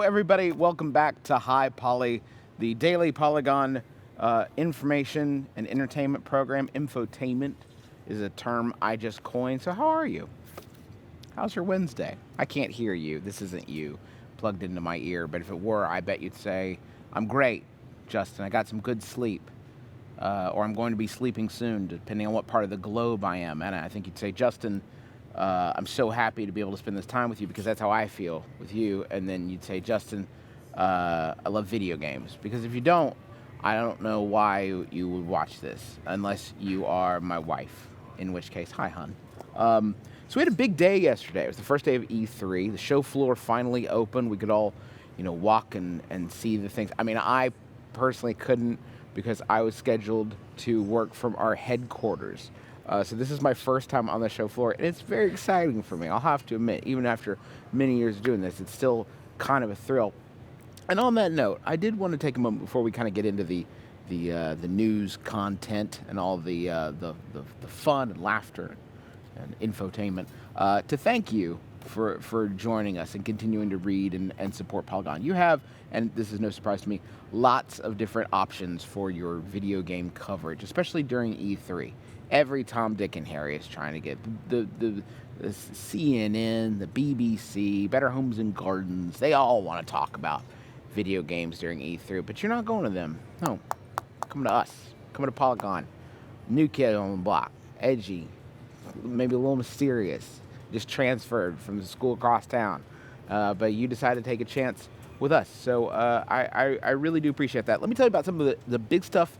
everybody. Welcome back to Hi Poly, the daily Polygon information and entertainment program. Infotainment is a term I just coined. So how are you? How's your Wednesday? I can't hear you. This isn't you plugged into my ear, but if it were, I bet you'd say, I'm great, Justin. I got some good sleep. Or I'm going to be sleeping soon, depending on what part of the globe I am. And I think you'd say, Justin, I'm so happy to be able to spend this time with you because that's how I feel with you. And then you'd say, Justin, I love video games. Because if you don't, I don't know why you would watch this unless you are my wife, in which case, hi, hon. So we had a big day yesterday. It was the first day of E3. The show floor finally opened. We could all, walk and see the things. I mean, I personally couldn't because I was scheduled to work from our headquarters. So this is my first time on the show floor, and it's very exciting for me. I'll have to admit, even after many years of doing this, it's still kind of a thrill. And on that note, I did want to take a moment before we kind of get into the news content and all the fun and laughter and infotainment to thank you for joining us and continuing to read and support Polygon. You have, and this is no surprise to me, lots of different options for your video game coverage, especially during E3. Every Tom, Dick, and Harry is trying to get the CNN, the BBC, Better Homes and Gardens. They all want to talk about video games during E3, but you're not going to them. No, come to us. Come to Polygon. New kid on the block. Edgy. Maybe a little mysterious. Just transferred from the school across town. But you decided to take a chance with us. So I really do appreciate that. Let me tell you about some of the big stuff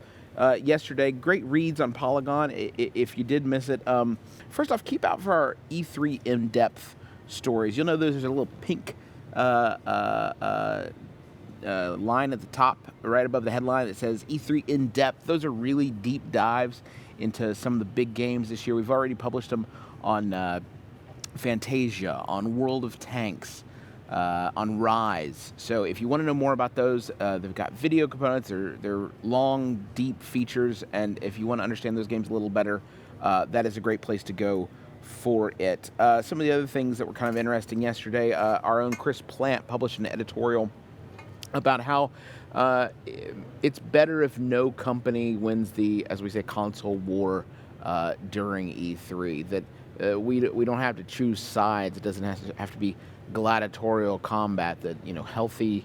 yesterday. Great reads on Polygon if you did miss it. First off, keep out for our E3 in-depth stories. You'll know there's a little pink line at the top right above the headline that says E3 in-depth. Those are really deep dives into some of the big games this year. We've already published them on Fantasia, on World of Tanks, on Rise. So if you want to know more about those, they've got video components. They're long, deep features, and if you want to understand those games a little better, that is a great place to go for it. Some of the other things that were kind of interesting yesterday, our own Chris Plant published an editorial about how it's better if no company wins the, as we say, console war during E3. That we don't have to choose sides. It doesn't have to be gladiatorial combat. That healthy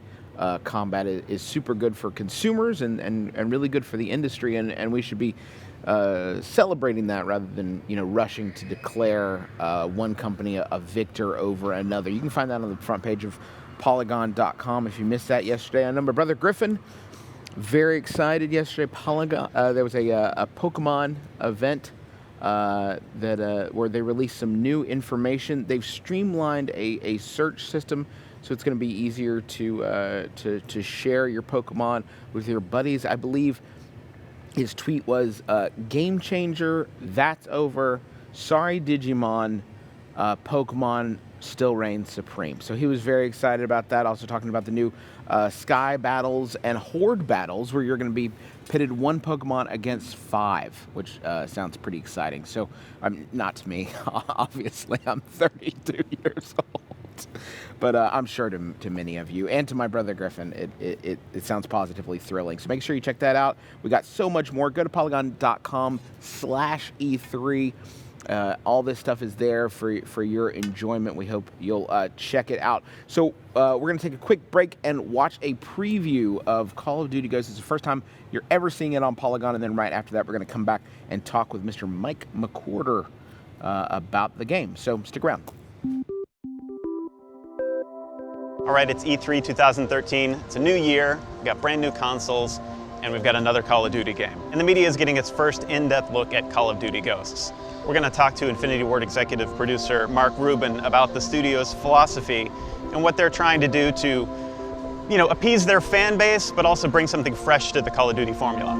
combat is super good for consumers and really good for the industry. And we should be celebrating that rather than rushing to declare one company a victor over another. You can find that on the front page of Polygon.com if you missed that yesterday. I know my brother Griffin, very excited yesterday. Polygon, there was a Pokemon event where they released some new information. They've streamlined a search system, so it's going to be easier to share your Pokemon with your buddies. I believe his tweet was, game changer, that's over. Sorry, Digimon, Pokemon still reigns supreme. So he was very excited about that. Also talking about the new Sky Battles and Horde Battles, where you're going to be pitted one Pokemon against 5, which sounds pretty exciting. So, not to me, obviously. I'm 32 years old. But I'm sure to many of you, and to my brother Griffin, it sounds positively thrilling. So make sure you check that out. We got so much more. Go to polygon.com/E3. All this stuff is there for your enjoyment. We hope you'll check it out. So we're going to take a quick break and watch a preview of Call of Duty Ghosts. It's the first time you're ever seeing it on Polygon, and then right after that, we're going to come back and talk with Mr. Mike McWhorter about the game. So stick around. All right, it's E3 2013. It's a new year. We've got brand new consoles, and we've got another Call of Duty game. And the media is getting its first in-depth look at Call of Duty Ghosts. We're going to talk to Infinity Ward executive producer Mark Rubin about the studio's philosophy and what they're trying to do to, appease their fan base, but also bring something fresh to the Call of Duty formula.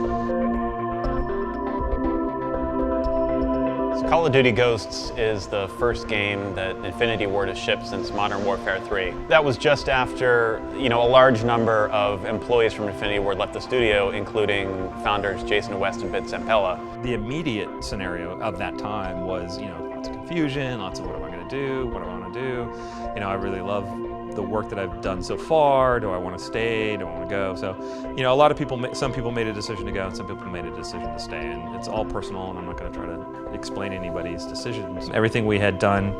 So Call of Duty Ghosts is the first game that Infinity Ward has shipped since Modern Warfare 3. That was just after, a large number of employees from Infinity Ward left the studio, including founders Jason West and Vince Zampella. The immediate scenario of that time was, lots of confusion, lots of what am I going to do, what do I want to do. I really love the work that I've done so far? Do I want to stay? Do I want to go? So, a lot of people, some people made a decision to go, and some people made a decision to stay, and it's all personal, and I'm not going to try to explain anybody's decisions. Everything we had done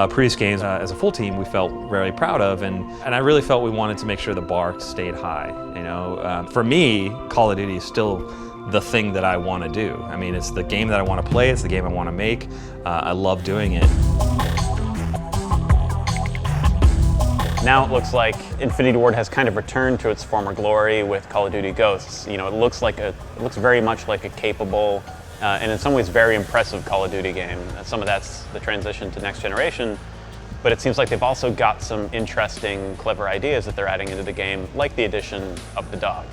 previous games as a full team, we felt very proud of, and I really felt we wanted to make sure the bar stayed high. For me, Call of Duty is still the thing that I want to do. I mean, it's the game that I want to play, it's the game I want to make. I love doing it. Now it looks like Infinity Ward has kind of returned to its former glory with Call of Duty Ghosts. It looks very much like a capable and in some ways very impressive Call of Duty game. Some of that's the transition to next generation, but it seems like they've also got some interesting, clever ideas that they're adding into the game, like the addition of the dog.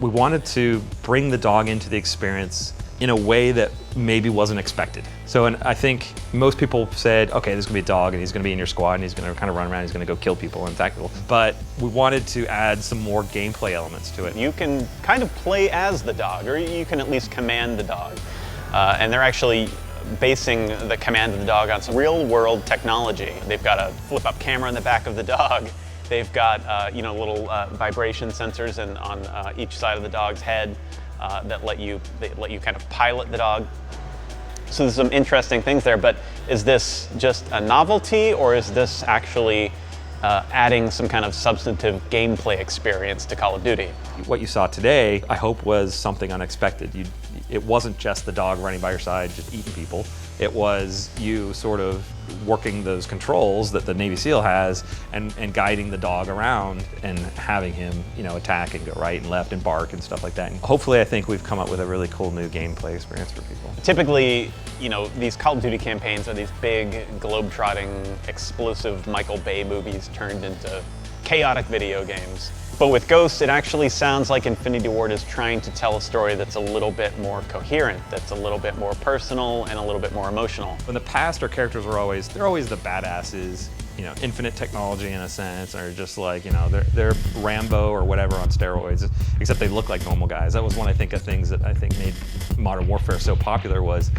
We wanted to bring the dog into the experience in a way that maybe wasn't expected. So, and I think most people said, okay, there's gonna be a dog and he's gonna be in your squad and he's gonna kind of run around, he's gonna go kill people and attack people. But we wanted to add some more gameplay elements to it. You can kind of play as the dog, or you can at least command the dog. And they're actually basing the command of the dog on some real world technology. They've got a flip up camera in the back of the dog. They've got little vibration sensors on each side of the dog's head that let you kind of pilot the dog. So there's some interesting things there, but is this just a novelty, or is this actually adding some kind of substantive gameplay experience to Call of Duty? What you saw today, I hope, was something unexpected. It wasn't just the dog running by your side just eating people. It was you sort of working those controls that the Navy SEAL has and guiding the dog around and having him, attack and go right and left and bark and stuff like that. And hopefully I think we've come up with a really cool new gameplay experience for people. Typically, these Call of Duty campaigns are these big, globe-trotting, explosive Michael Bay movies turned into chaotic video games. But with Ghosts, it actually sounds like Infinity Ward is trying to tell a story that's a little bit more coherent, that's a little bit more personal and a little bit more emotional. In the past, our characters were always the badasses, infinite technology in a sense, or just like, they're Rambo or whatever on steroids, except they look like normal guys. That was one, of things that I think made Modern Warfare so popular was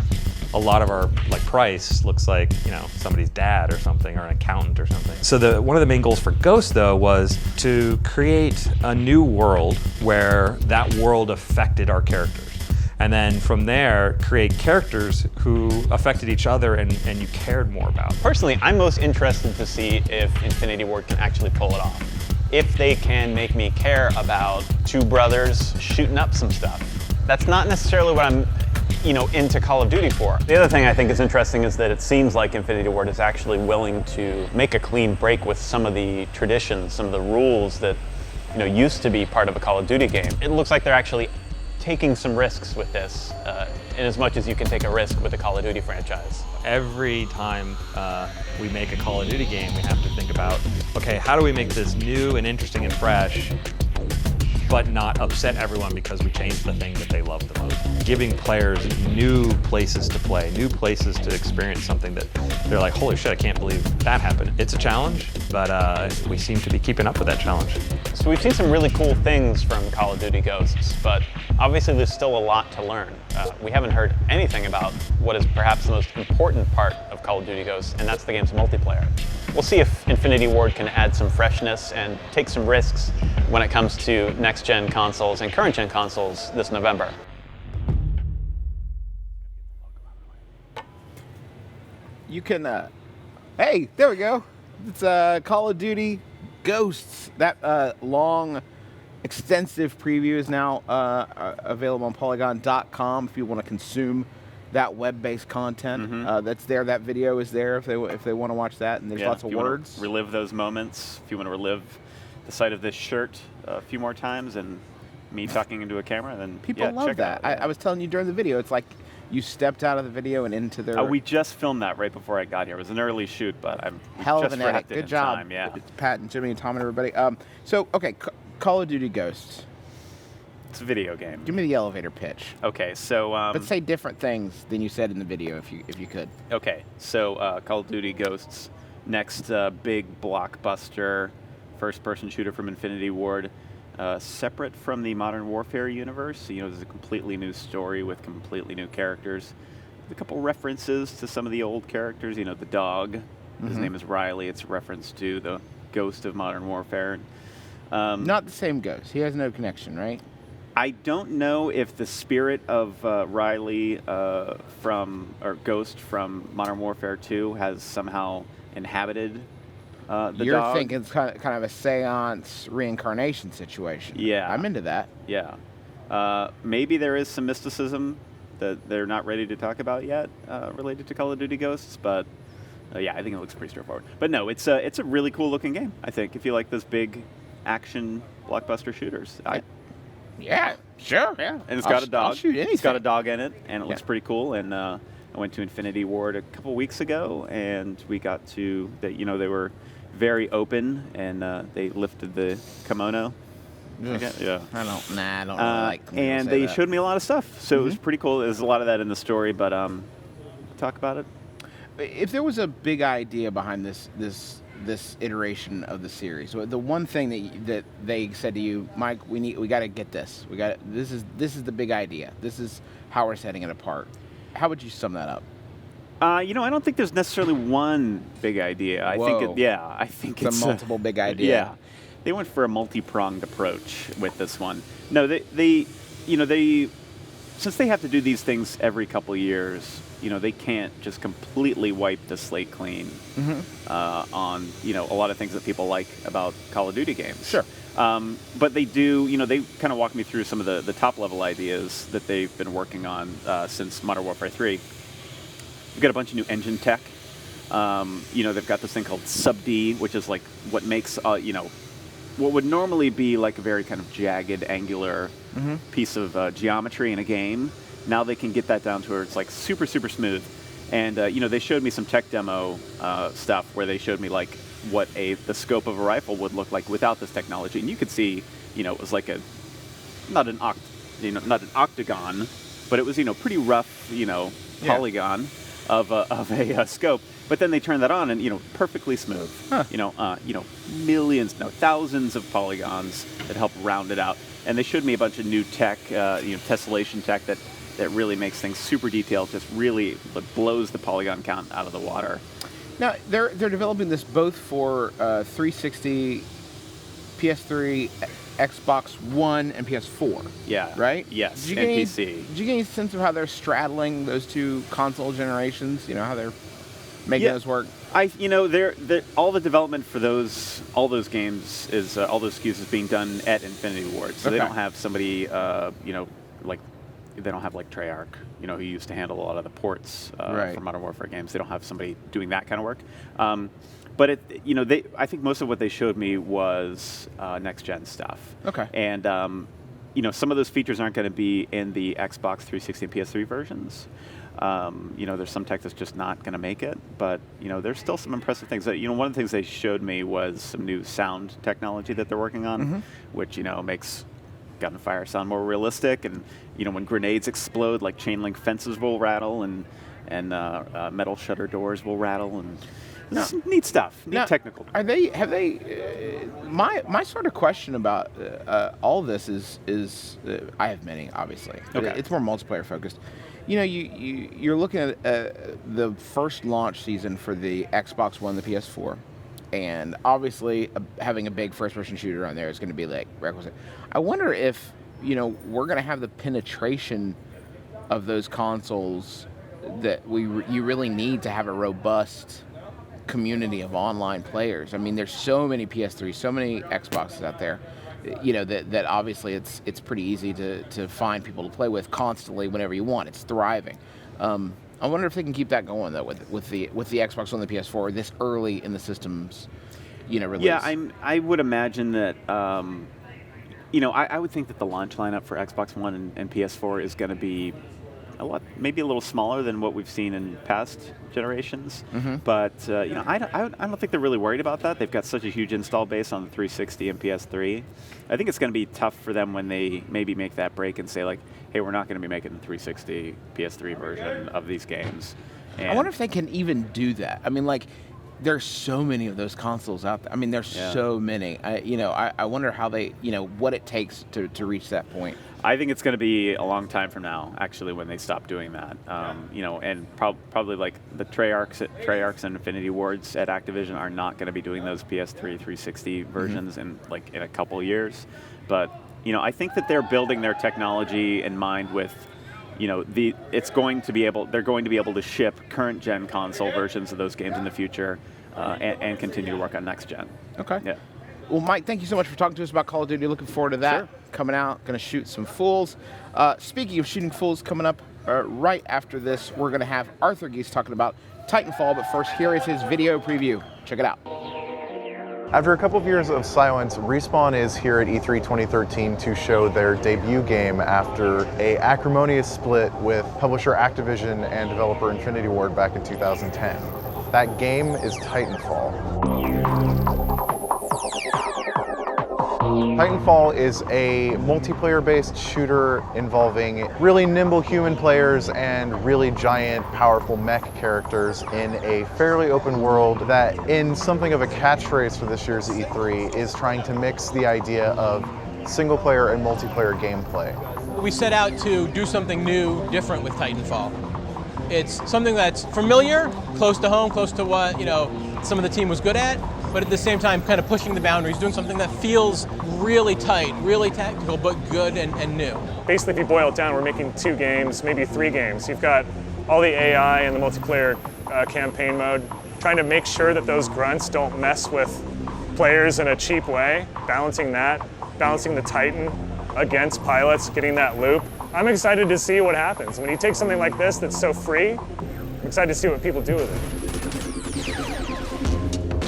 a lot of our price looks like, somebody's dad or something, or an accountant or something. So one of the main goals for Ghost, though, was to create a new world where that world affected our characters. And then from there, create characters who affected each other and you cared more about. Personally, I'm most interested to see if Infinity Ward can actually pull it off. If they can make me care about two brothers shooting up some stuff. That's not necessarily what I'm into Call of Duty for. The other thing I think is interesting is that it seems like Infinity Ward is actually willing to make a clean break with some of the traditions, some of the rules that used to be part of a Call of Duty game. It looks like they're actually taking some risks with this, in as much as you can take a risk with a Call of Duty franchise. Every time we make a Call of Duty game, we have to think about, okay, how do we make this new and interesting and fresh, but not upset everyone because we changed the thing that they love the most. Giving players new places to play, new places to experience something that they're like, holy shit, I can't believe that happened. It's a challenge, but we seem to be keeping up with that challenge. So we've seen some really cool things from Call of Duty Ghosts, but obviously there's still a lot to learn. We haven't heard anything about what is perhaps the most important part of Call of Duty Ghosts, and that's the game's multiplayer. We'll see if Infinity Ward can add some freshness and take some risks when it comes to next-gen consoles and current-gen consoles this November. You can, hey, there we go. It's Call of Duty Ghosts. That long, extensive preview is now available on Polygon.com if you want to consume that web-based content. That's there. That video is there if they want to watch that. And there's lots of words. Relive those moments. If you want to relive the sight of this shirt a few more times and me talking into a camera, then people love that. I was telling you during the video, it's like you stepped out of the video and into their. We just filmed that right before I got here. It was an early shoot, but I'm hell just of an edit. wrapped it Good in job. time, yeah. It's Pat and Jimmy and Tom and everybody. So okay, Call of Duty Ghosts. It's a video game. Give me the elevator pitch. Okay, so but say different things than you said in the video, if you could. Okay, so Call of Duty Ghosts, next big blockbuster first-person shooter from Infinity Ward, separate from the Modern Warfare universe. There's a completely new story with completely new characters. A couple references to some of the old characters. The dog, his name is Riley. It's a reference to the Ghost of Modern Warfare. Not the same Ghost. He has no connection, right? I don't know if the spirit of Riley or Ghost from Modern Warfare 2 has somehow inhabited the You're dog. thinking it's kind of a seance reincarnation situation. Yeah. I'm into that. Yeah. Maybe there is some mysticism that they're not ready to talk about yet related to Call of Duty Ghosts, but yeah, I think it looks pretty straightforward. But no, it's a really cool looking game, I think, if you like those big action blockbuster shooters. Yeah, sure. Yeah, and it's got a dog. I'll shoot anything. It's got a dog in it, and it looks Yeah. pretty cool. And I went to Infinity Ward a couple weeks ago, and we got to, they were very open, and they lifted the kimono. Yeah. I don't really like when people and say they that. showed me a lot of stuff, so it was pretty cool. There's a lot of that in the story, but talk about it. If there was a big idea behind this iteration of the series, so the one thing that they said to you, Mike, we got to get this. This is the big idea. This is how we're setting it apart. How would you sum that up? I don't think there's necessarily one big idea. I think It's a multiple big idea. Yeah, they went for a multi-pronged approach with this one. No, they since they have to do these things every couple years, they can't just completely wipe the slate clean on a lot of things that people like about Call of Duty games. Sure. But they do, they kind of walk me through some of the top level ideas that they've been working on since Modern Warfare 3. We've got a bunch of new engine tech. They've got this thing called Sub-D, which is like what makes, what would normally be like a very kind of jagged, angular piece of geometry in a game. Now they can get that down to where it's like super, super smooth. And, they showed me some tech demo stuff where they showed me like what the scope of a rifle would look like without this technology. And you could see, it was like not an octagon, but it was, pretty rough, polygon of a scope. But then they turned that on and, perfectly smooth. Huh. Thousands of polygons that help round it out. And they showed me a bunch of new tech, tessellation tech that really makes things super detailed, just really blows the polygon count out of the water. Now, they're developing this both for 360, PS3, Xbox One, and PS4. Yeah. Right? Yes, Did you and get any- PC. Did you get any sense of how they're straddling those two console generations? How they're making those work? They're all the development for all those games is all those SKUs is being done at Infinity Ward. So they Okay. don't have somebody, they don't have like Treyarch, who used to handle a lot of the ports Right. for Modern Warfare games. They don't have somebody doing that kind of work. But I think most of what they showed me was next gen stuff. Okay. And some of those features aren't going to be in the Xbox 360 and PS3 versions. There's some tech that's just not going to make it, but there's still some impressive things. One of the things they showed me was some new sound technology that they're working on, which makes gunfire sound more realistic. And when grenades explode, like chain link fences will rattle, and metal shutter doors will rattle, and some neat stuff, neat technical. Have they? My sort of question about all this is I have many, obviously. But Okay. it's more multiplayer focused. You're looking at the first launch season for the Xbox One, the PS4, and obviously having a big first-person shooter on there is going to be like requisite. I wonder if we're going to have the penetration of those consoles that you really need to have a robust community of online players. I mean, there's so many PS3s, so many Xboxes out there, that obviously it's pretty easy to find people to play with constantly whenever you want. It's thriving. I wonder if they can keep that going though with the Xbox One, the PS4, this early in the system's release. Yeah, I would imagine that. I would think that the launch lineup for Xbox One and PS4 is going to be maybe a little smaller than what we've seen in past generations. But I don't think they're really worried about that. They've got such a huge install base on the 360 and PS3. I think it's going to be tough for them when they maybe make that break and say like, hey, we're not going to be making the 360 PS3 version of these games. And I wonder if they can even do that. I mean, like, there's so many of those consoles out there. I mean, there's so many. I wonder how they, what it takes to reach that point. I think it's going to be a long time from now, actually, when they stop doing that. And probably like the Treyarchs and Infinity Wards at Activision are not going to be doing those PS3 360 versions in a couple years. But I think that they're building their technology in mind with, they're going to be able to ship current gen console versions of those games in the future, and continue to work on next gen. Okay. Yeah. Well, Mike, thank you so much for talking to us about Call of Duty. Looking forward to that. Sure. Coming out, going to shoot some fools. Speaking of shooting fools, coming up right after this, we're going to have Arthur Geese talking about Titanfall. But first, here is his video preview. Check it out. After a couple of years of silence, Respawn is here at E3 2013 to show their debut game after an acrimonious split with publisher Activision and developer Infinity Ward back in 2010. That game is Titanfall. Titanfall is a multiplayer-based shooter involving really nimble human players and really giant, powerful mech characters in a fairly open world that, in something of a catchphrase for this year's E3, is trying to mix the idea of single-player and multiplayer gameplay. We set out to do something new, different with Titanfall. It's something that's familiar, close to home, close to what some of the team was good at, but at the same time kind of pushing the boundaries, doing something that feels really tight, really tactical, but good and new. Basically, if you boil it down, we're making 2 games, maybe 3 games. You've got all the AI and the multiplayer campaign mode, trying to make sure that those grunts don't mess with players in a cheap way, balancing the Titan against pilots, getting that loop. I'm excited to see what happens. When you take something like this that's so free, I'm excited to see what people do with it.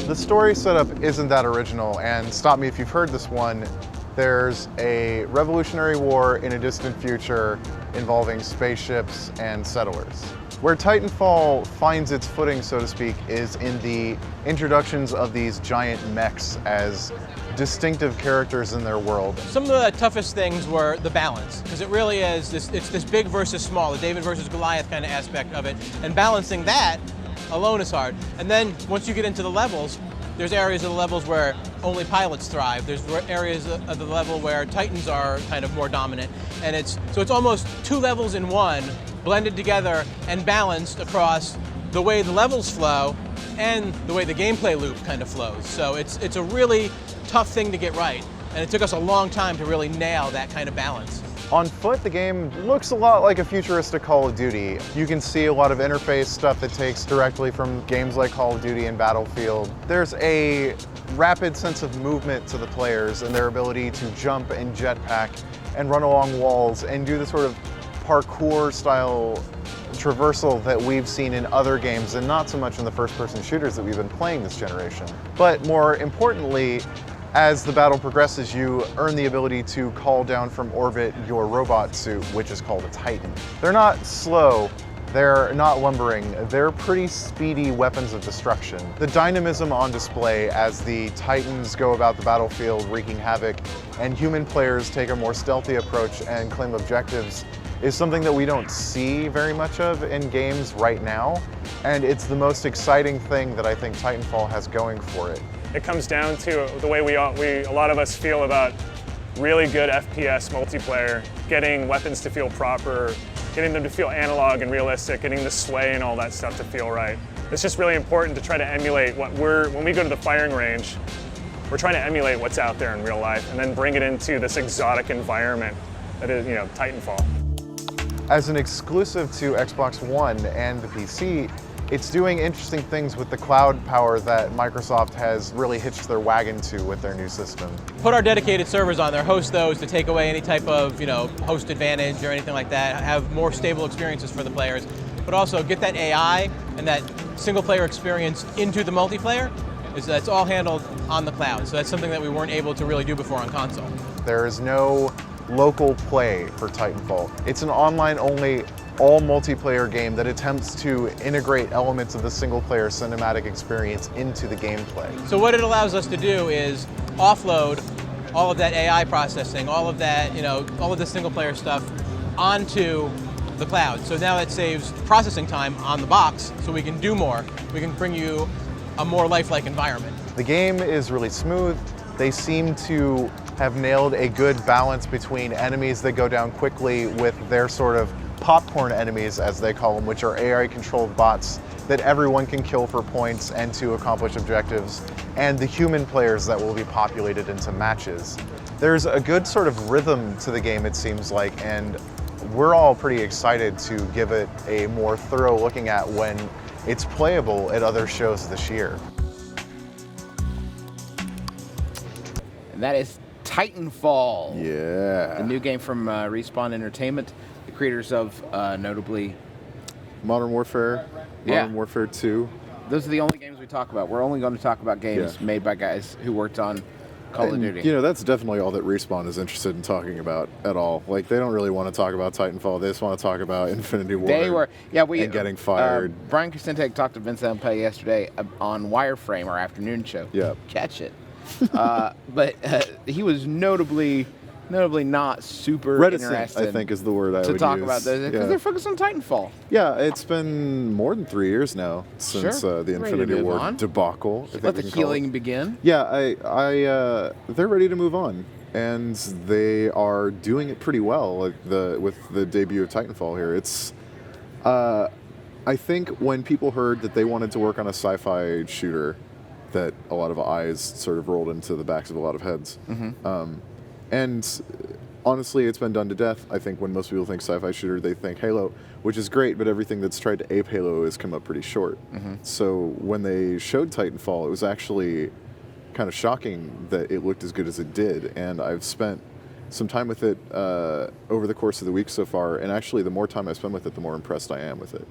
The story setup isn't that original, and stop me if you've heard this one. There's a revolutionary war in a distant future involving spaceships and settlers. Where Titanfall finds its footing, so to speak, is in the introductions of these giant mechs as distinctive characters in their world. Some of the toughest things were the balance, because it really is it's this big versus small, the David versus Goliath kind of aspect of it, and balancing that alone is hard. And then once you get into the levels, there's areas of the levels where only pilots thrive. There's areas of the level where Titans are kind of more dominant. And it's almost 2 levels in one, blended together and balanced across the way the levels flow and the way the gameplay loop kind of flows. So it's a really tough thing to get right. And it took us a long time to really nail that kind of balance. On foot, the game looks a lot like a futuristic Call of Duty. You can see a lot of interface stuff that takes directly from games like Call of Duty and Battlefield. There's a rapid sense of movement to the players and their ability to jump and jetpack and run along walls and do the sort of parkour style traversal that we've seen in other games and not so much in the first-person shooters that we've been playing this generation. But more importantly, as the battle progresses, you earn the ability to call down from orbit your robot suit, which is called a Titan. They're not slow, they're not lumbering, they're pretty speedy weapons of destruction. The dynamism on display as the Titans go about the battlefield wreaking havoc and human players take a more stealthy approach and claim objectives is something that we don't see very much of in games right now, and it's the most exciting thing that I think Titanfall has going for it. It comes down to the way a lot of us feel about really good FPS multiplayer, getting weapons to feel proper, getting them to feel analog and realistic, getting the sway and all that stuff to feel right. It's just really important to try to emulate when we go to the firing range, we're trying to emulate what's out there in real life and then bring it into this exotic environment that is, Titanfall. As an exclusive to Xbox One and the PC, it's doing interesting things with the cloud power that Microsoft has really hitched their wagon to with their new system. Put our dedicated servers on there, host those to take away any type of host advantage or anything like that, have more stable experiences for the players, but also get that AI and that single player experience into the multiplayer. That's all handled on the cloud. So that's something that we weren't able to really do before on console. There is no local play for Titanfall. It's an online-only, all-multiplayer game that attempts to integrate elements of the single-player cinematic experience into the gameplay. So what it allows us to do is offload all of that AI processing, all of that, all of the single-player stuff onto the cloud. So now it saves processing time on the box, so we can do more. We can bring you a more lifelike environment. The game is really smooth. They seem to have nailed a good balance between enemies that go down quickly with their sort of popcorn enemies, as they call them, which are AI-controlled bots that everyone can kill for points and to accomplish objectives, and the human players that will be populated into matches. There's a good sort of rhythm to the game, it seems like, and we're all pretty excited to give it a more thorough looking at when it's playable at other shows this year. And that is Titanfall. Yeah. The new game from Respawn Entertainment, the creators of notably Modern Warfare, Modern Warfare 2. Those are the only games we talk about. We're only going to talk about games made by guys who worked on Call of Duty. You know, that's definitely all that Respawn is interested in talking about at all. Like, they don't really want to talk about Titanfall. They just want to talk about Infinity Ward. They were, and getting fired. Brian Cosentech talked to Vince Ampey yesterday on Wireframe, our afternoon show. Yeah. Catch it. But he was notably not super reticent, interested. I think, is the word I would use. To talk about those, because they're focused on Titanfall. Yeah, it's been more than 3 years now since the Infinity Ward debacle. Let the healing begin. Yeah, they're ready to move on, and they are doing it pretty well. Like with the debut of Titanfall here, it's. I think when people heard that they wanted to work on a sci-fi shooter, that a lot of eyes sort of rolled into the backs of a lot of heads. Mm-hmm. And honestly, it's been done to death. I think when most people think sci-fi shooter, they think Halo, which is great, but everything that's tried to ape Halo has come up pretty short. Mm-hmm. So when they showed Titanfall, it was actually kind of shocking that it looked as good as it did. And I've spent some time with it over the course of the week so far, and actually the more time I spend with it, the more impressed I am with it.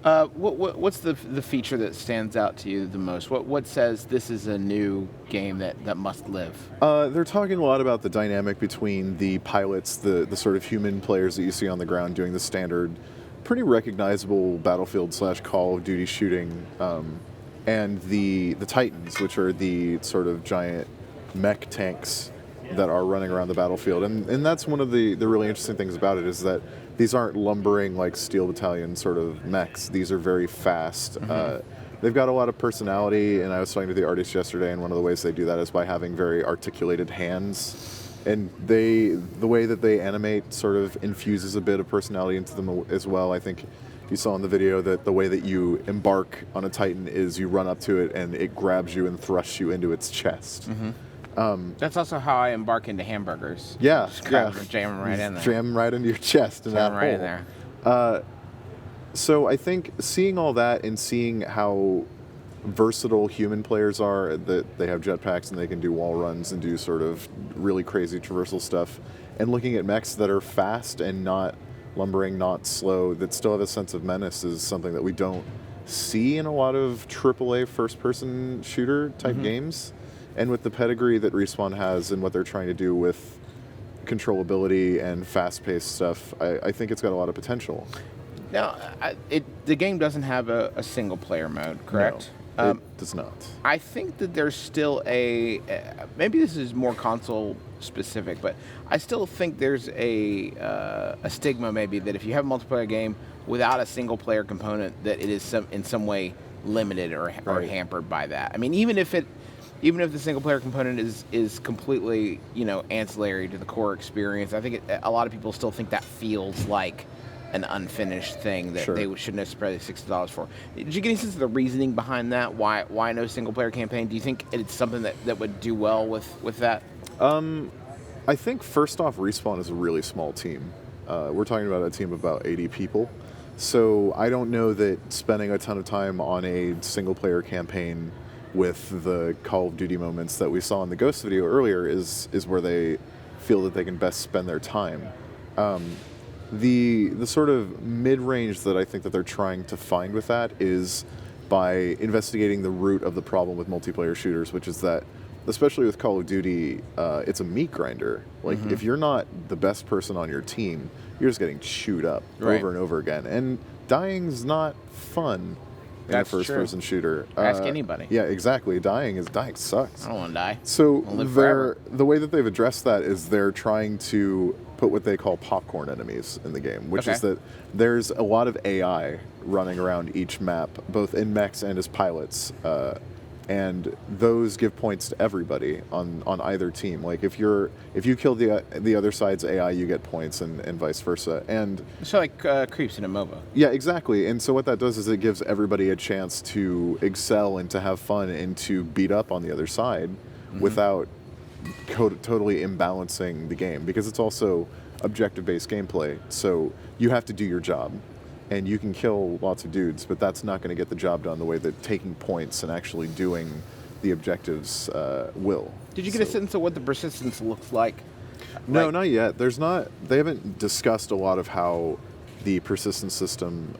What's the feature that stands out to you the most? What says this is a new game that must live? They're talking a lot about the dynamic between the pilots, the sort of human players that you see on the ground doing the standard, pretty recognizable Battlefield/Call of Duty shooting, and the Titans, which are the sort of giant mech tanks that are running around the battlefield. And that's one of the really interesting things about it, is that these aren't lumbering like Steel Battalion sort of mechs. These are very fast. Mm-hmm. They've got a lot of personality, and I was talking to the artist yesterday, and one of the ways they do that is by having very articulated hands. And the way that they animate sort of infuses a bit of personality into them as well. I think you saw in the video that the way that you embark on a Titan is you run up to it and it grabs you and thrusts you into its chest. Mm-hmm. That's also how I embark into hamburgers. Yeah, just jam them right in there. Jam them right into your chest in that hole. Right in there. So I think seeing all that and seeing how versatile human players are, that they have jetpacks and they can do wall runs and do sort of really crazy traversal stuff, and looking at mechs that are fast and not lumbering, not slow, that still have a sense of menace, is something that we don't see in a lot of AAA first-person shooter type games. And with the pedigree that Respawn has and what they're trying to do with controllability and fast-paced stuff, I think it's got a lot of potential. Now, the game doesn't have a single-player mode, correct? No, it does not. I think that there's still maybe this is more console-specific, but I still think there's a stigma maybe that if you have a multiplayer game without a single-player component, that it is in some way limited or hampered by that. I mean, even if the single-player component is completely, ancillary to the core experience, I think a lot of people still think that feels like an unfinished thing that they shouldn't have spread $60 for. Did you get any sense of the reasoning behind that? Why no single-player campaign? Do you think it's something that would do well with that? I think, first off, Respawn is a really small team. We're talking about a team of about 80 people. So I don't know that spending a ton of time on a single-player campaign with the Call of Duty moments that we saw in the Ghost video earlier is where they feel that they can best spend their time. The sort of mid-range that I think that they're trying to find with that is by investigating the root of the problem with multiplayer shooters, which is that, especially with Call of Duty, it's a meat grinder. Like, if you're not the best person on your team, you're just getting chewed up over and over again. And dying's not fun in a That's true. first-person shooter. Ask anybody. Yeah, exactly. Dying sucks. I don't want to die. So I'll live forever. the way that they've addressed that is they're trying to put what they call popcorn enemies in the game, which is that there's a lot of AI running around each map, both in mechs and as pilots, and those give points to everybody on either team. Like if you kill the other side's AI, you get points, and vice versa. And So like creeps in a MOBA. yeah, exactly. And so what that does is it gives everybody a chance to excel and to have fun and to beat up on the other side without totally imbalancing the game, because it's also objective-based gameplay. So you have to do your job, and you can kill lots of dudes, but that's not going to get the job done the way that taking points and actually doing the objectives will. Did you get a sense of what the persistence looks like? No, not yet. They haven't discussed a lot of how the persistence system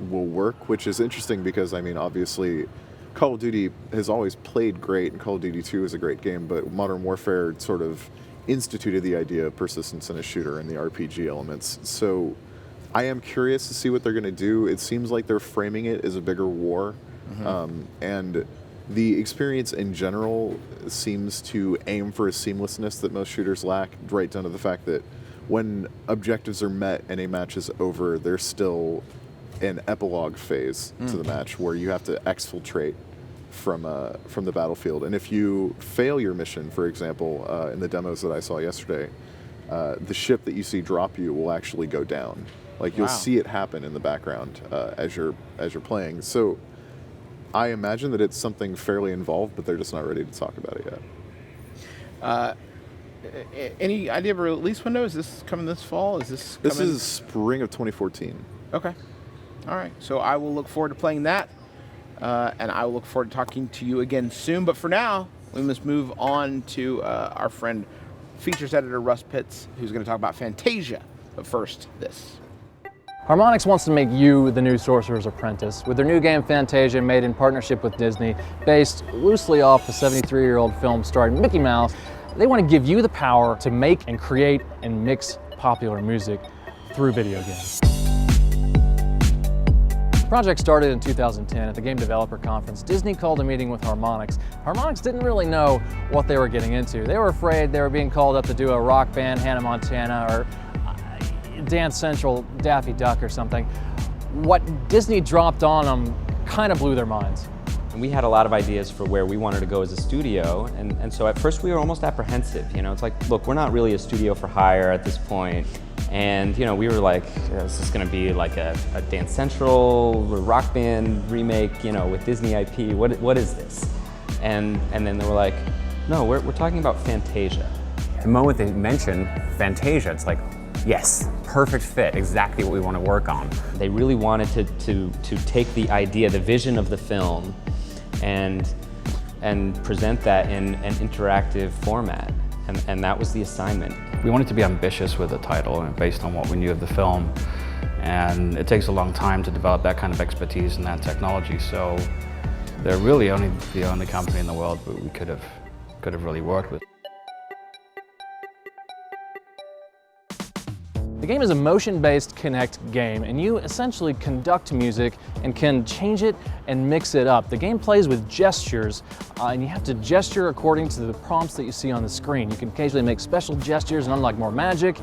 will work, which is interesting because, I mean, obviously Call of Duty has always played great, and Call of Duty 2 is a great game, but Modern Warfare sort of instituted the idea of persistence in a shooter and the RPG elements. So I am curious to see what they're going to do. It seems like they're framing it as a bigger war, and the experience in general seems to aim for a seamlessness that most shooters lack, right down to the fact that when objectives are met and a match is over, there's still an epilogue phase to the match where you have to exfiltrate from the battlefield. And if you fail your mission, for example, in the demos that I saw yesterday, the ship that you see drop you will actually go down. Like you'll see it happen in the background as you're playing. So I imagine that it's something fairly involved, but they're just not ready to talk about it yet. Any idea of a release window? Is this coming this fall? This is spring of 2014. Okay. All right. So I will look forward to playing that, and I will look forward to talking to you again soon. But for now, we must move on to our friend, features editor Russ Pitts, who's going to talk about Fantasia. But first, this. Harmonix wants to make you the new Sorcerer's Apprentice with their new game Fantasia, made in partnership with Disney, based loosely off the 73-year-old film starring Mickey Mouse. They want to give you the power to make and create and mix popular music through video games. The project started in 2010 at the Game Developer Conference. Disney called a meeting with Harmonix. Harmonix didn't really know what they were getting into. They were afraid they were being called up to do a rock band, Hannah Montana, or Dance Central, Daffy Duck or something. What Disney dropped on them kind of blew their minds. And we had a lot of ideas for where we wanted to go as a studio, and so at first we were almost apprehensive. You know, it's like, look, we're not really a studio for hire at this point. And you know, we were like, is this going to be like a Dance Central rock band remake, you know, with Disney IP? What is this? And then they were like, no, we're talking about Fantasia. The moment they mention Fantasia, it's like, yes, perfect fit, exactly what we want to work on. They really wanted to take the idea, the vision of the film, and present that in an interactive format. And that was the assignment. We wanted to be ambitious with the title based on what we knew of the film. And it takes a long time to develop that kind of expertise and that technology. So they're really the only company in the world that we could have really worked with. The game is a motion-based Kinect game, and you essentially conduct music and can change it and mix it up. The game plays with gestures, and you have to gesture according to the prompts that you see on the screen. You can occasionally make special gestures and unlock more magic.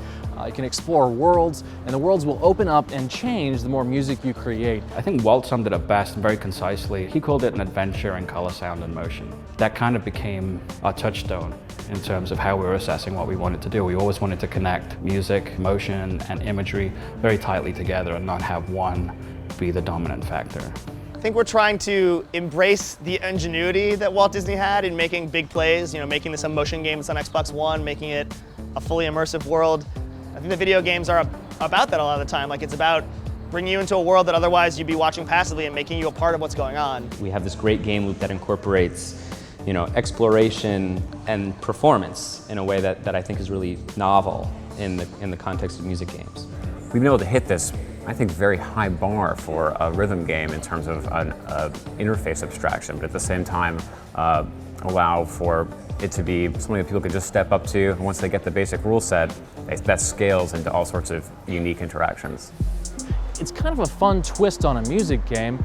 You can explore worlds, and the worlds will open up and change the more music you create. I think Walt summed it up best and very concisely. He called it an adventure in color, sound, and motion. That kind of became our touchstone in terms of how we were assessing what we wanted to do. We always wanted to connect music, motion, and imagery very tightly together and not have one be the dominant factor. I think we're trying to embrace the ingenuity that Walt Disney had in making big plays, you know, making this a motion game that's on Xbox One, making it a fully immersive world. I think the video games are about that a lot of the time. Like, it's about bringing you into a world that otherwise you'd be watching passively and making you a part of what's going on. We have this great game loop that incorporates, you know, exploration and performance in a way that I think is really novel in the context of music games. We've been able to hit this, I think, very high bar for a rhythm game in terms of an interface abstraction, but at the same time allow for it to be something that people could just step up to, and once they get the basic rule set, that scales into all sorts of unique interactions. It's kind of a fun twist on a music game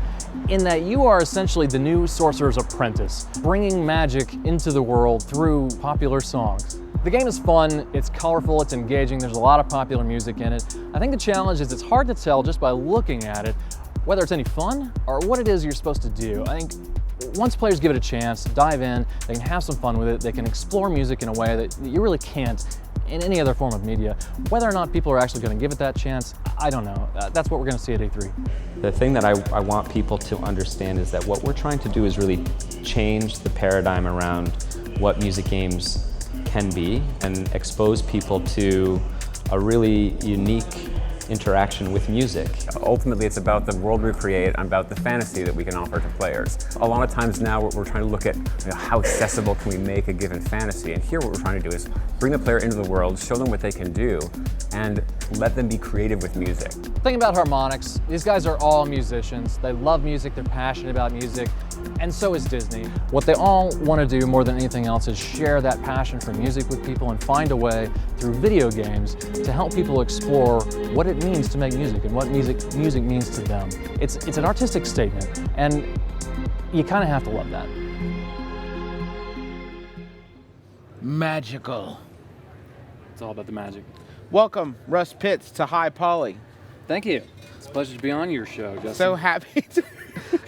in that you are essentially the new sorcerer's apprentice, bringing magic into the world through popular songs. The game is fun, it's colorful, it's engaging, there's a lot of popular music in it. I think the challenge is it's hard to tell just by looking at it whether it's any fun or what it is you're supposed to do. I think once players give it a chance, dive in, they can have some fun with it, they can explore music in a way that you really can't in any other form of media. Whether or not people are actually going to give it that chance, I don't know. That's what we're going to see at E3. The thing that I want people to understand is that what we're trying to do is really change the paradigm around what music games can be and expose people to a really unique interaction with music. Ultimately, it's about the world we create and about the fantasy that we can offer to players. A lot of times now we're trying to look at how accessible can we make a given fantasy, and here what we're trying to do is bring the player into the world, show them what they can do, and let them be creative with music. Think about Harmonix. These guys are all musicians. They love music, they're passionate about music, and so is Disney. What they all want to do more than anything else is share that passion for music with people and find a way through video games to help people explore what it means to make music and what music means to them. It's an artistic statement, and you kind of have to love that. Magical. It's all about the magic. Welcome, Russ Pitts, to High Poly. Thank you. It's a pleasure to be on your show, Justin. So happy to...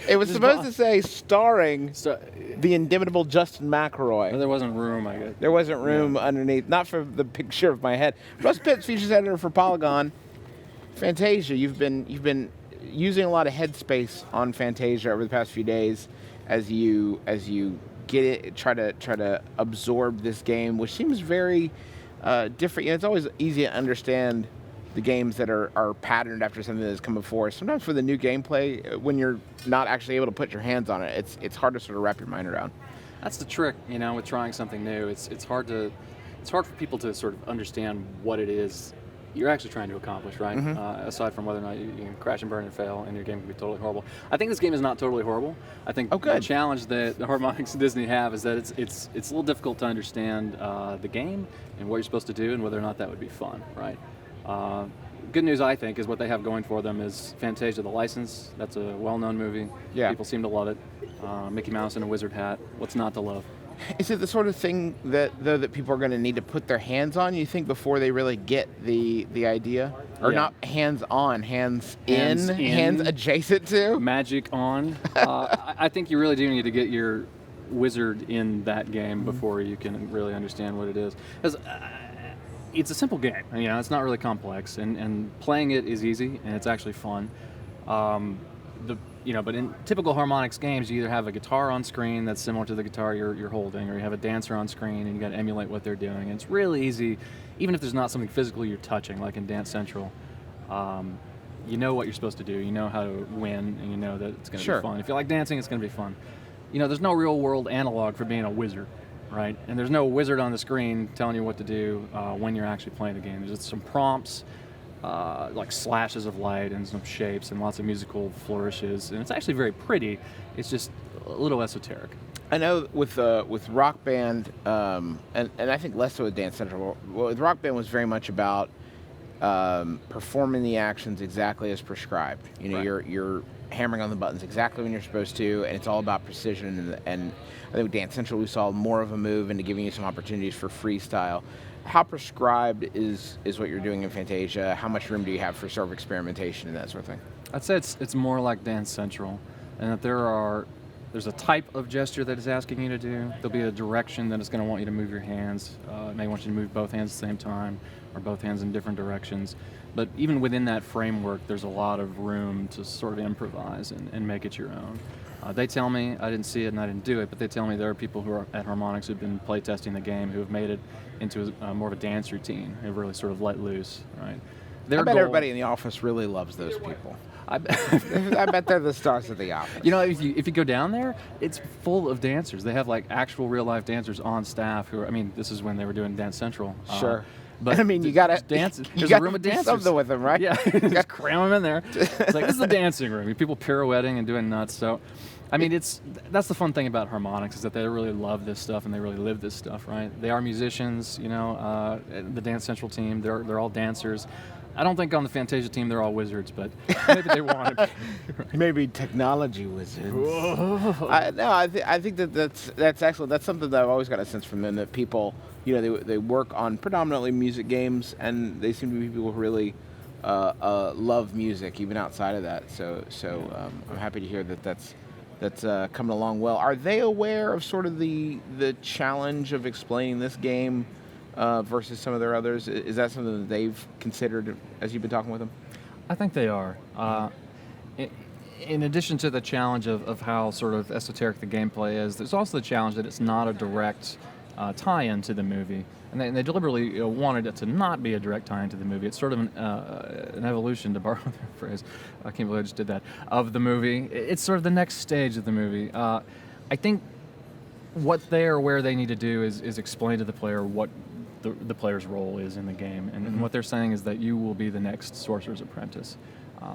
It was supposed to say starring the inimitable Justin McElroy. No, there wasn't room, I guess. There wasn't room underneath, not for the picture of my head. Russ Pitts, features editor for Polygon. Fantasia, you've been using a lot of headspace on Fantasia over the past few days as you get it, try to absorb this game, which seems very different. You know, it's always easy to understand the games that are patterned after something that's come before. Sometimes for the new gameplay, when you're not actually able to put your hands on it, it's hard to sort of wrap your mind around. That's the trick, you know, with trying something new. It's hard for people to sort of understand what it is you're actually trying to accomplish, right? Mm-hmm. Aside from whether or not you can crash and burn and fail, and your game can be totally horrible. I think this game is not totally horrible. I think the challenge that the Harmonix and Disney have is that it's a little difficult to understand the game and what you're supposed to do and whether or not that would be fun, right? Good news, I think, is what they have going for them is Fantasia, the license. That's a well-known movie. Yeah. People seem to love it. Mickey Mouse in a wizard hat. What's not to love? Is it the sort of thing that people are going to need to put their hands on, you think, before they really get the idea? Or not hands on, hands adjacent to? Magic on. I think you really do need to get your wizard in that game before you can really understand what it is. Because it's a simple game. You know, it's not really complex, and playing it is easy, and it's actually fun. But in typical Harmonix games, you either have a guitar on screen that's similar to the guitar you're holding, or you have a dancer on screen and you got to emulate what they're doing. And it's really easy, even if there's not something physical you're touching, like in Dance Central. You know what you're supposed to do. You know how to win, and you know that it's going to be fun. If you like dancing, it's going to be fun. You know, there's no real world analog for being a wizard, right? And there's no wizard on the screen telling you what to do when you're actually playing the game. There's just some prompts. Like slashes of light and some shapes and lots of musical flourishes, and it's actually very pretty. It's just a little esoteric. I know with Rock Band, and I think less so with Dance Central. With Rock Band was very much about performing the actions exactly as prescribed. You know, you're hammering on the buttons exactly when you're supposed to, and it's all about precision. And I think with Dance Central we saw more of a move into giving you some opportunities for freestyle. How prescribed is what you're doing in Fantasia? How much room do you have for sort of experimentation and that sort of thing? I'd say it's more like Dance Central, and that there's a type of gesture that it's asking you to do. There'll be a direction that it's going to want you to move your hands. It may want you to move both hands at the same time, or both hands in different directions. But even within that framework, there's a lot of room to sort of improvise and make it your own. They tell me, I didn't see it and I didn't do it, but they tell me there are people who are at Harmonix who've been playtesting the game who have made it into more of a dance routine, who've really sort of let loose, right? I bet everybody in the office really loves those people. I bet they're the stars of the office. You know, if you go down there, it's full of dancers. They have like actual real life dancers on staff who are, I mean, this is when they were doing Dance Central. Sure. But I mean, you gotta dance. There's a room of dancers. Something with them, right? Yeah, just cram them in there. It's like this is the dancing room. People pirouetting and doing nuts. So, I mean, that's the fun thing about Harmonix is that they really love this stuff and they really live this stuff, right? They are musicians, you know. The Dance Central team, they're all dancers. I don't think on the Fantasia team they're all wizards, but maybe they want to be. Maybe technology wizards. I think that's excellent. That's something that I've always got a sense from them, that people, they work on predominantly music games, and they seem to be people who really love music, even outside of that. So I'm happy to hear that's coming along well. Are they aware of sort of the challenge of explaining this game versus some of their others? Is that something that they've considered as you've been talking with them? I think they are. In addition to the challenge of how sort of esoteric the gameplay is, there's also the challenge that it's not a direct tie-in to the movie. And they deliberately wanted it to not be a direct tie-in to the movie. It's sort of an evolution, to borrow their phrase. I can't believe I just did that. Of the movie. It's sort of the next stage of the movie. I think what where they need to do is explain to the player what the player's role is in the game. And what they're saying is that you will be the next Sorcerer's Apprentice.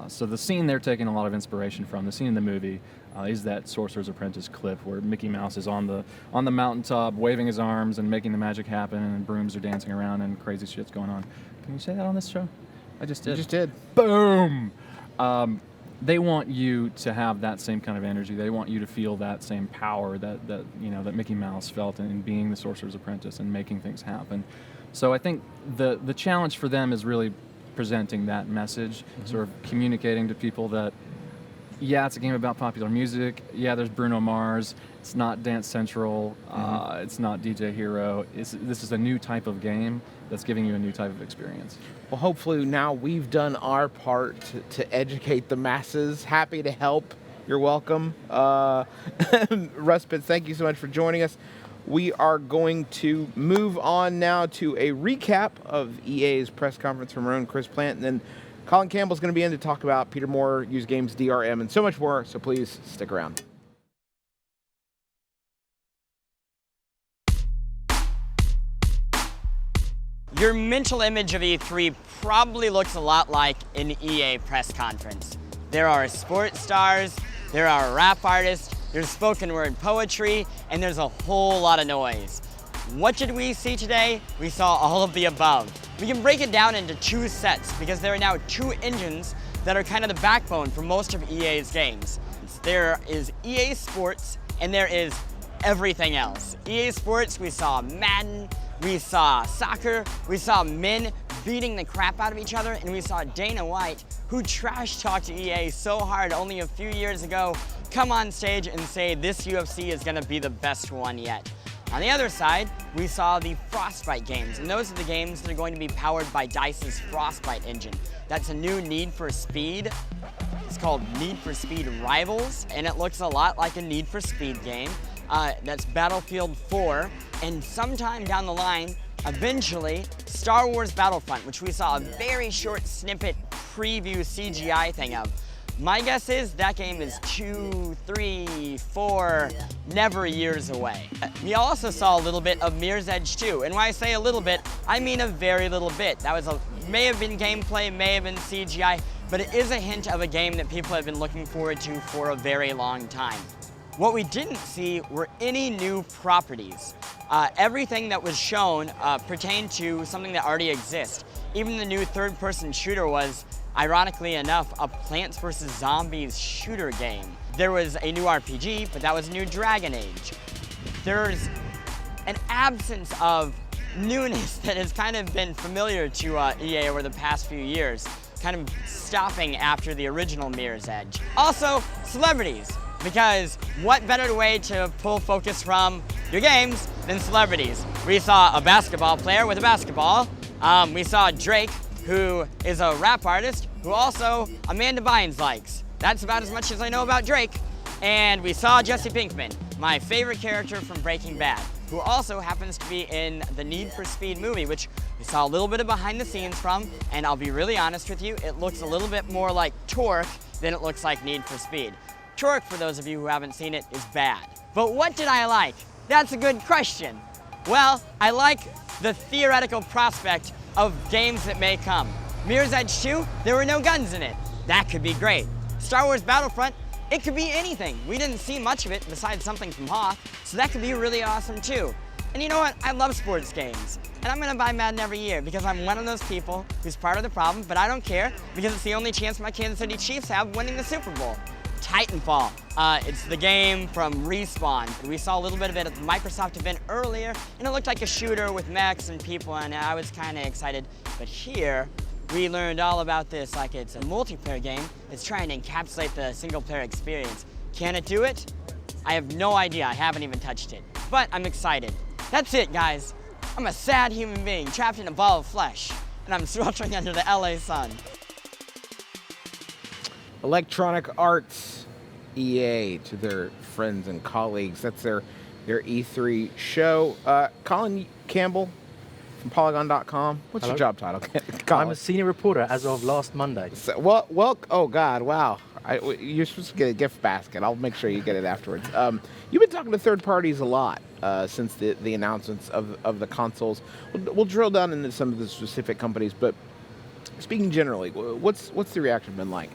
So the scene they're taking a lot of inspiration from, the scene in the movie, is that Sorcerer's Apprentice clip where Mickey Mouse is on the mountaintop waving his arms and making the magic happen, and brooms are dancing around and crazy shit's going on. Can you say that on this show? I just did. You just did. Boom! They want you to have that same kind of energy. They want you to feel that same power that Mickey Mouse felt in being the Sorcerer's Apprentice and making things happen. So I think the challenge for them is really presenting that message, sort of communicating to people that, yeah, it's a game about popular music. Yeah, there's Bruno Mars. It's not Dance Central. It's not DJ Hero. This is a new type of game that's giving you a new type of experience. Well, hopefully now we've done our part to educate the masses. Happy to help. You're welcome. Russ Pitts, thank you so much for joining us. We are going to move on now to a recap of EA's press conference from our own Chris Plant, and then Colin Campbell's going to be in to talk about Peter Moore, Used Games DRM, and so much more, so please stick around. Your mental image of E3 probably looks a lot like an EA press conference. There are sports stars, there are rap artists, there's spoken word poetry, and there's a whole lot of noise. What did we see today? We saw all of the above. We can break it down into two sets because there are now two engines that are kind of the backbone for most of EA's games. There is EA Sports and there is everything else. EA Sports, we saw Madden, we saw soccer, we saw men beating the crap out of each other, and we saw Dana White, who trash talked EA so hard only a few years ago, come on stage and say this UFC is gonna be the best one yet. On the other side, we saw the Frostbite games, and those are the games that are going to be powered by DICE's Frostbite engine. That's a new Need for Speed. It's called Need for Speed Rivals, and it looks a lot like a Need for Speed game. That's Battlefield 4, and sometime down the line, eventually, Star Wars Battlefront, which we saw a very short snippet preview CGI thing of. My guess is that game is 2, 3, 4, never years away. We also saw a little bit of Mirror's Edge 2, and when I say a little bit, I mean a very little bit. That may have been gameplay, may have been CGI, but it is a hint of a game that people have been looking forward to for a very long time. What we didn't see were any new properties. Everything that was shown pertained to something that already exists. Even the new third-person shooter was, ironically enough, a Plants vs. Zombies shooter game. There was a new RPG, but that was a new Dragon Age. There's an absence of newness that has kind of been familiar to EA over the past few years, kind of stopping after the original Mirror's Edge. Also, celebrities. Because what better way to pull focus from your games than celebrities? We saw a basketball player with a basketball. We saw Drake, who is a rap artist, who also Amanda Bynes likes. That's about as much as I know about Drake. And we saw Jesse Pinkman, my favorite character from Breaking Bad, who also happens to be in the Need for Speed movie, which we saw a little bit of behind the scenes from, and I'll be really honest with you, it looks a little bit more like Torque than it looks like Need for Speed. Torque, for those of you who haven't seen it, is bad. But what did I like? That's a good question. Well, I like the theoretical prospect of games that may come. Mirror's Edge 2, there were no guns in it. That could be great. Star Wars Battlefront, it could be anything. We didn't see much of it besides something from Hoth, so that could be really awesome too. And you know what? I love sports games. And I'm gonna buy Madden every year because I'm one of those people who's part of the problem, but I don't care because it's the only chance my Kansas City Chiefs have winning the Super Bowl. Titanfall. It's the game from Respawn. We saw a little bit of it at the Microsoft event earlier, and it looked like a shooter with mechs and people, and I was kind of excited. But here, we learned all about this like it's a multiplayer game. It's trying to encapsulate the single-player experience. Can it do it? I have no idea. I haven't even touched it. But I'm excited. That's it, guys. I'm a sad human being trapped in a ball of flesh, and I'm sweltering under the LA sun. Electronic Arts, EA, to their friends and colleagues. That's their E3 show. Colin Campbell from Polygon.com. What's your job title? I'm a senior reporter as of last Monday. So, well, oh God, wow. You're supposed to get a gift basket. I'll make sure you get it afterwards. You've been talking to third parties a lot since the announcements of the consoles. We'll drill down into some of the specific companies, but speaking generally, what's the reaction been like?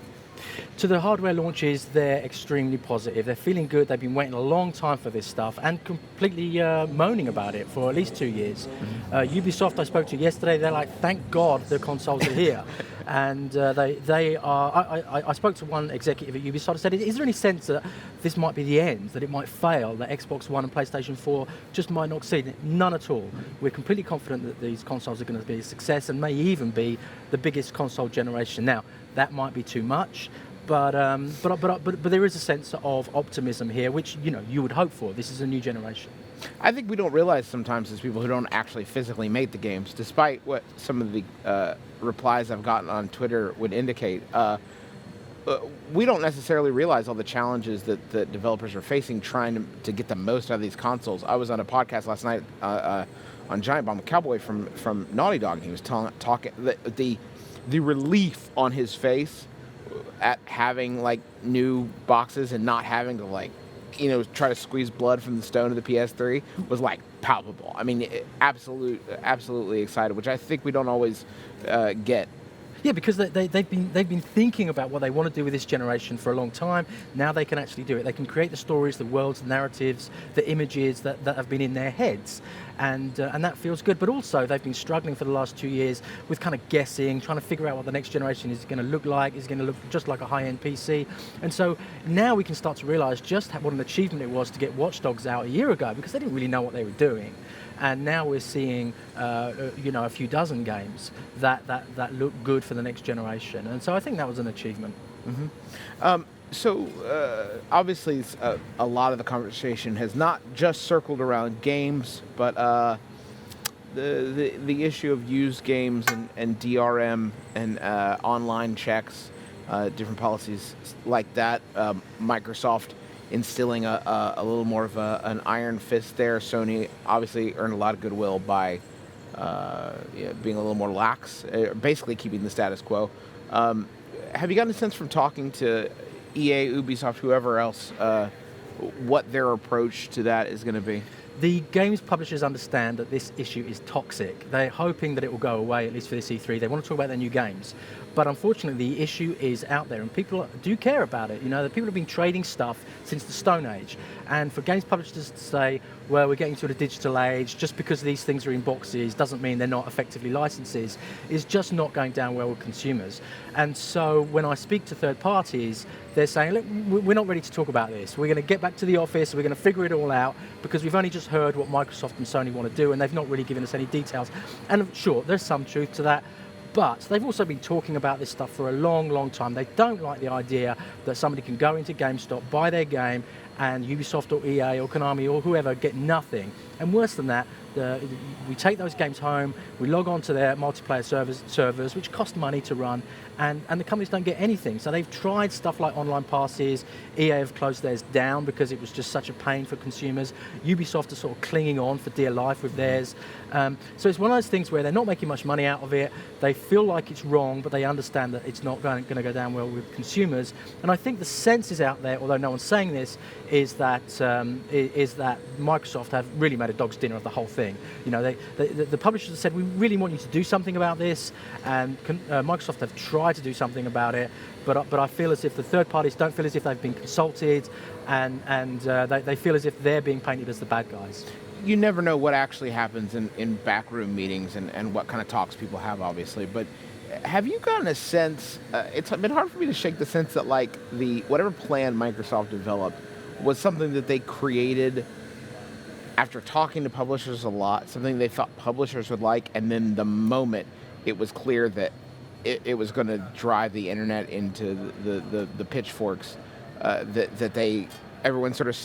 To the hardware launches, they're extremely positive. They're feeling good. They've been waiting a long time for this stuff and completely moaning about it for at least 2 years. Ubisoft, I spoke to yesterday, they're like, thank God the consoles are here. And they are, I spoke to one executive at Ubisoft and said, is there any sense that this might be the end, that it might fail, that Xbox One and PlayStation 4 just might not succeed? None at all. We're completely confident that these consoles are going to be a success and may even be the biggest console generation. Now, that might be too much, but there is a sense of optimism here, which you would hope for. This is a new generation. I think we don't realize sometimes as people who don't actually physically make the games, despite what some of the replies I've gotten on Twitter would indicate, we don't necessarily realize all the challenges that developers are facing trying to get the most out of these consoles. I was on a podcast last night on Giant Bomb with Cowboy from Naughty Dog, and he was talking the relief on his face at having like new boxes and not having to try to squeeze blood from the stone of the PS3 was like palpable. I mean, absolutely excited, which I think we don't always get. Yeah, because they've been thinking about what they want to do with this generation for a long time. Now they can actually do it. They can create the stories, the worlds, the narratives, the images that have been in their heads, and that feels good. But also they've been struggling for the last 2 years with kind of guessing, trying to figure out what the next generation is going to look like. Is it going to look just like a high-end PC? And so now we can start to realise just what an achievement it was to get Watch Dogs out a year ago, because they didn't really know what they were doing. And now we're seeing, a few dozen games that look good for the next generation. And so I think that was an achievement. Mm-hmm. So obviously a lot of the conversation has not just circled around games, but the issue of used games and DRM and online checks, different policies like that. Microsoft instilling a little more of an iron fist there. Sony obviously earned a lot of goodwill by being a little more lax, basically keeping the status quo. Have you gotten a sense from talking to EA, Ubisoft, whoever else, what their approach to that is going to be? The games publishers understand that this issue is toxic. They're hoping that it will go away, at least for this E3. They want to talk about their new games. But unfortunately, the issue is out there, and people do care about it. The people have been trading stuff since the Stone Age. And for games publishers to say, well, we're getting to the digital age, just because these things are in boxes doesn't mean they're not effectively licenses, is just not going down well with consumers. And so when I speak to third parties, they're saying, look, we're not ready to talk about this. We're going to get back to the office, we're going to figure it all out, because we've only just heard what Microsoft and Sony want to do, and they've not really given us any details. And sure, there's some truth to that. But they've also been talking about this stuff for a long, long time. They don't like the idea that somebody can go into GameStop, buy their game, and Ubisoft or EA or Konami or whoever get nothing. And worse than that, we take those games home, we log on to their multiplayer servers, which cost money to run, and the companies don't get anything. So they've tried stuff like online passes. EA have closed theirs down because it was just such a pain for consumers. Ubisoft are sort of clinging on for dear life with theirs. So it's one of those things where they're not making much money out of it. They feel like it's wrong, but they understand that it's not going to go down well with consumers. And I think the sense is out there, although no one's saying this, is that Microsoft have really made a dog's dinner of the whole thing. The publishers have said, we really want you to do something about this, and Microsoft have tried to do something about it, but I feel as if the third parties don't feel as if they've been consulted, and they feel as if they're being painted as the bad guys. you never know what actually happens in backroom meetings and what kind of talks people have, obviously. But have you gotten a sense? It's been hard for me to shake the sense that like whatever plan Microsoft developed was something that they created after talking to publishers a lot, something they thought publishers would like, and then the moment it was clear that it was going to drive the internet into the pitchforks, everyone sort of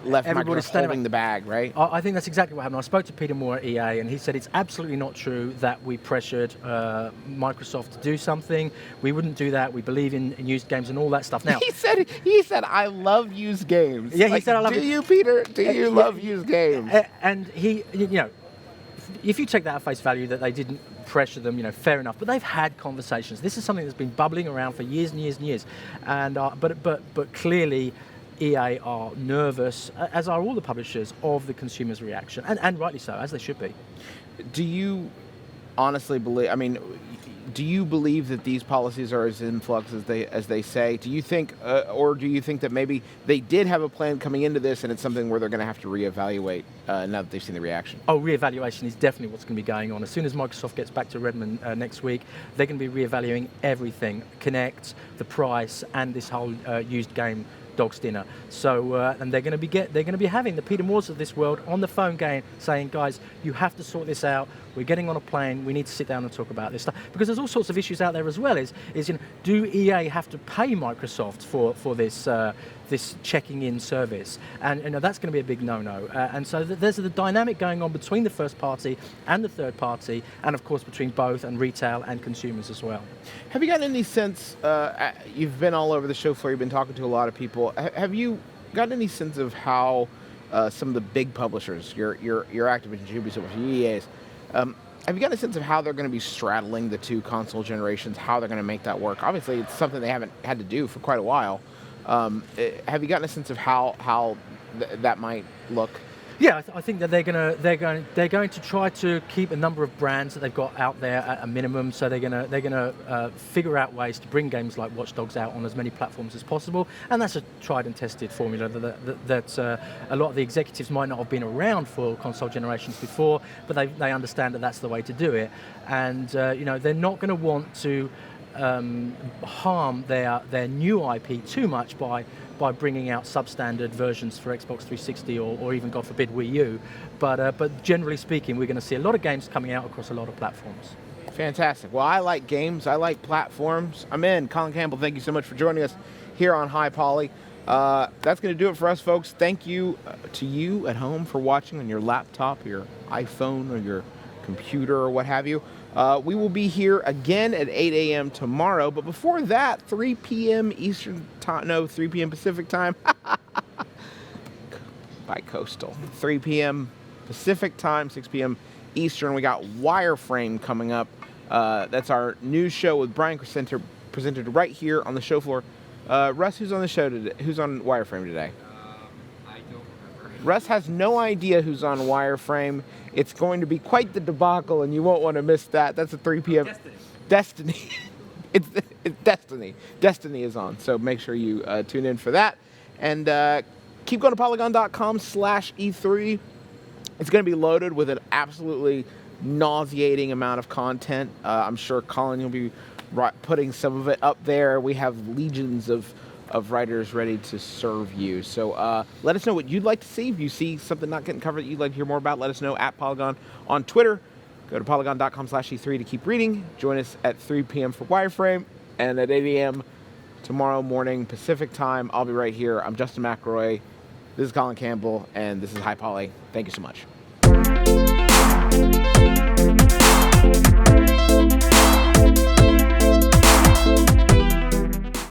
left Microsoft holding the bag, right? I think that's exactly what happened. I spoke to Peter Moore at EA, and he said it's absolutely not true that we pressured Microsoft to do something. We wouldn't do that. We believe in used games and all that stuff. Now he said, "I love used games." Yeah, he said, "I love." Do you, Peter? Do you love used games? And he, if you take that at face value that they didn't pressure them, fair enough. But they've had conversations. This is something that's been bubbling around for years and years and years. And but clearly, EA are nervous, as are all the publishers, of the consumer's reaction, and rightly so, as they should be. Do you honestly believe? I mean, do you believe that these policies are as in flux as they say? Do you think, or do you think that maybe they did have a plan coming into this, and it's something where they're going to have to reevaluate now that they've seen the reaction? Oh, reevaluation is definitely what's going to be going on. As soon as Microsoft gets back to Redmond next week, they're going to be reevaluating everything: Connect, the price, and this whole used game dog's dinner. So and they're going to be having the Peter Moores of this world on the phone saying, guys, you have to sort this out. We're getting on a plane. We need to sit down and talk about this stuff, because there's all sorts of issues out there as well. Do EA have to pay Microsoft for this checking in service? And that's going to be a big no-no. And so there's the dynamic going on between the first party and the third party, and of course between both and retail and consumers as well. Have you gotten any sense? You've been all over the show floor. You've been talking to a lot of people. Have you gotten any sense of how some of the big publishers, your Activision, Ubisoft, EA's, have you got a sense of how they're going to be straddling the two console generations, how they're going to make that work? Obviously, it's something they haven't had to do for quite a while. Have you gotten a sense of how that might look? Yeah, I think that they're going to try to keep a number of brands that they've got out there at a minimum. So they're gonna figure out ways to bring games like Watch Dogs out on as many platforms as possible, and that's a tried and tested formula that a lot of the executives might not have been around for console generations before, but they understand that that's the way to do it, and they're not going to want to harm their new IP too much by bringing out substandard versions for Xbox 360 or even, God forbid, Wii U. But generally speaking, we're going to see a lot of games coming out across a lot of platforms. Fantastic. Well, I like games. I like platforms. I'm in. Colin Campbell, thank you so much for joining us here on Hi Poly. That's going to do it for us, folks. Thank you to you at home for watching on your laptop, your iPhone, or your computer, or what have you. We will be here again at 8 a.m. tomorrow, but before that, 3 p.m. Eastern time, no, 3 p.m. Pacific time. Bi-coastal. 3 p.m. Pacific time, 6 p.m. Eastern. We got Wireframe coming up. That's our news show with Brian Crescenter, presented right here on the show floor. Russ, who's on the show today? Who's on Wireframe today? I don't remember. Russ has no idea who's on Wireframe. It's going to be quite the debacle, and you won't want to miss that. That's at 3 p.m. Destiny. It's Destiny. Destiny is on, so make sure you tune in for that. And keep going to polygon.com/E3. It's going to be loaded with an absolutely nauseating amount of content. I'm sure Colin, you'll be putting some of it up there. We have legions of writers ready to serve you. So let us know what you'd like to see. If you see something not getting covered that you'd like to hear more about, let us know at Polygon on Twitter. Go to polygon.com/E3 to keep reading. Join us at 3 p.m. for Wireframe, and at 8 a.m. tomorrow morning Pacific time. I'll be right here. I'm Justin McElroy. This is Colin Campbell, and this is Hi Poly. Thank you so much.